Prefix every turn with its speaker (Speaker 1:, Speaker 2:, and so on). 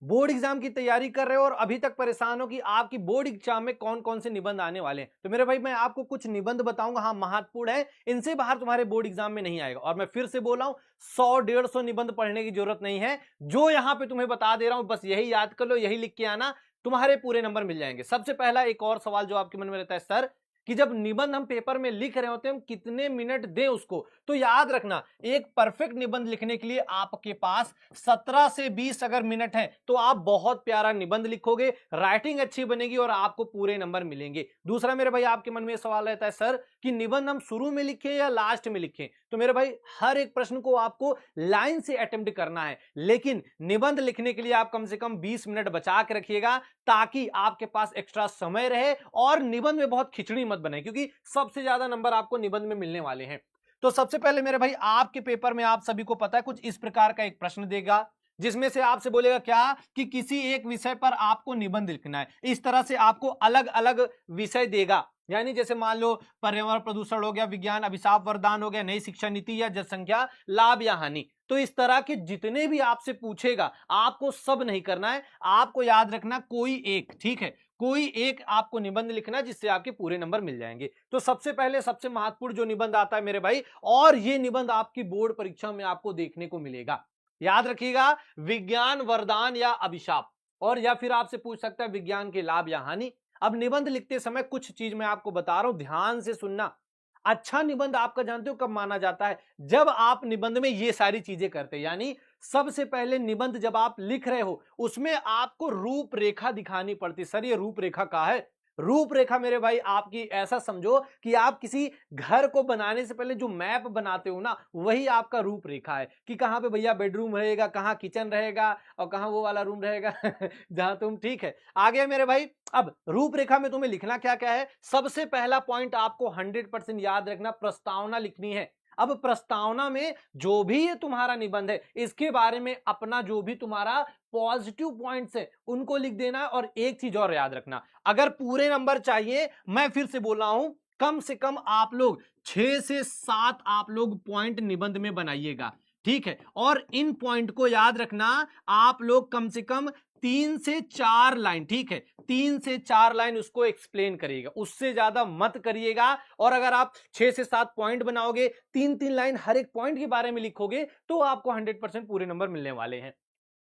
Speaker 1: Board exam की तैयारी कर रहे हो और अभी तक परेशान हो कि आपकी बोर्ड एग्जाम में कौन कौन से निबंध आने वाले हैं, तो मेरे भाई मैं आपको कुछ निबंध बताऊंगा, हाँ महत्वपूर्ण है, इनसे बाहर तुम्हारे बोर्ड एग्जाम में नहीं आएगा। और मैं फिर से बोल रहा हूं, 100-150 निबंध पढ़ने की जरूरत नहीं है। जो यहां पे तुम्हें बता दे रहा हूं बस यही याद कर लो, यही लिख के आना, तुम्हारे पूरे नंबर मिल जाएंगे। सबसे पहला एक और सवाल जो आपके मन में रहता है, सर कि जब निबंध हम पेपर में लिख रहे होते हैं हम कितने मिनट दें उसको, तो याद रखना एक परफेक्ट निबंध लिखने के लिए आपके पास 17 से 20 अगर मिनट है तो आप बहुत प्यारा निबंध लिखोगे, राइटिंग अच्छी बनेगी और आपको पूरे नंबर मिलेंगे। दूसरा मेरे भाई आपके मन में सवाल रहता है, सर कि निबंध हम शुरू में लिखें या लास्ट में लिखें, तो मेरे भाई हर एक प्रश्न को आपको लाइन से अटेम्प्ट करना है, लेकिन निबंध लिखने के लिए आप कम से कम 20 मिनट बचा के रखिएगा ताकि आपके पास एक्स्ट्रा समय रहे और निबंध में बहुत खिचड़ी मत बने, क्योंकि सबसे ज्यादा नंबर आपको निबंध में मिलने वाले हैं। तो सबसे पहले मेरे भाई आपके पेपर में आप सभी को पता है कुछ इस प्रकार का एक प्रश्न देगा जिसमें से आपसे बोलेगा क्या कि किसी एक विषय पर आपको निबंध लिखना है। इस तरह से आपको अलग अलग विषय देगा, यानी जैसे मान लो पर्यावरण प्रदूषण हो गया, विज्ञान अभिशाप वरदान हो गया, नई शिक्षा नीति या जनसंख्या लाभ या हानि। तो इस तरह के जितने भी आपसे पूछेगा आपको सब नहीं करना है, आपको याद रखना कोई एक, ठीक है, कोई एक आपको निबंध लिखना जिससे आपके पूरे नंबर मिल जाएंगे। तो सबसे पहले सबसे महत्वपूर्ण जो निबंध आता है मेरे भाई, और ये निबंध आपकी बोर्ड परीक्षा में आपको देखने को मिलेगा, याद रखिएगा, विज्ञान वरदान या अभिशाप, और या फिर आपसे पूछ सकता है विज्ञान के लाभ या हानि। अब निबंध लिखते समय कुछ चीज मैं आपको बता रहा हूं, ध्यान से सुनना। अच्छा निबंध आपका जानते हो कब माना जाता है, जब आप निबंध में ये सारी चीजें करते हैं, यानी सबसे पहले निबंध जब आप लिख रहे हो उसमें आपको रूपरेखा दिखानी पड़ती। सर ये रूपरेखा का है, रूपरेखा मेरे भाई आपकी ऐसा समझो कि आप किसी घर को बनाने से पहले जो मैप बनाते हो ना वही आपका रूपरेखा है, कि कहां पे भैया बेडरूम रहेगा, कहां किचन रहेगा और कहां वो वाला रूम रहेगा जहां तुम, ठीक है, आगे मेरे भाई। अब रूपरेखा में तुम्हें लिखना क्या क्या है, सबसे पहला पॉइंट आपको 100% याद रखना, प्रस्तावना लिखनी है। अब प्रस्तावना में जो भी ये तुम्हारा निबंध है इसके बारे में अपना जो भी तुम्हारा पॉजिटिव पॉइंट्स है उनको लिख देना। और एक चीज और याद रखना, अगर पूरे नंबर चाहिए, मैं फिर से बोल रहा हूं, कम से कम आप लोग 6 से 7 आप लोग पॉइंट निबंध में बनाइएगा, ठीक है, और इन पॉइंट को याद रखना आप लोग कम से कम 3 से 4 लाइन, ठीक है, 3 से 4 लाइन उसको एक्सप्लेन करिएगा, उससे ज्यादा मत करिएगा। और अगर आप 6 से 7 पॉइंट बनाओगे, 3-3 लाइन हर एक पॉइंट के बारे में लिखोगे, तो आपको 100% पूरे नंबर मिलने वाले हैं।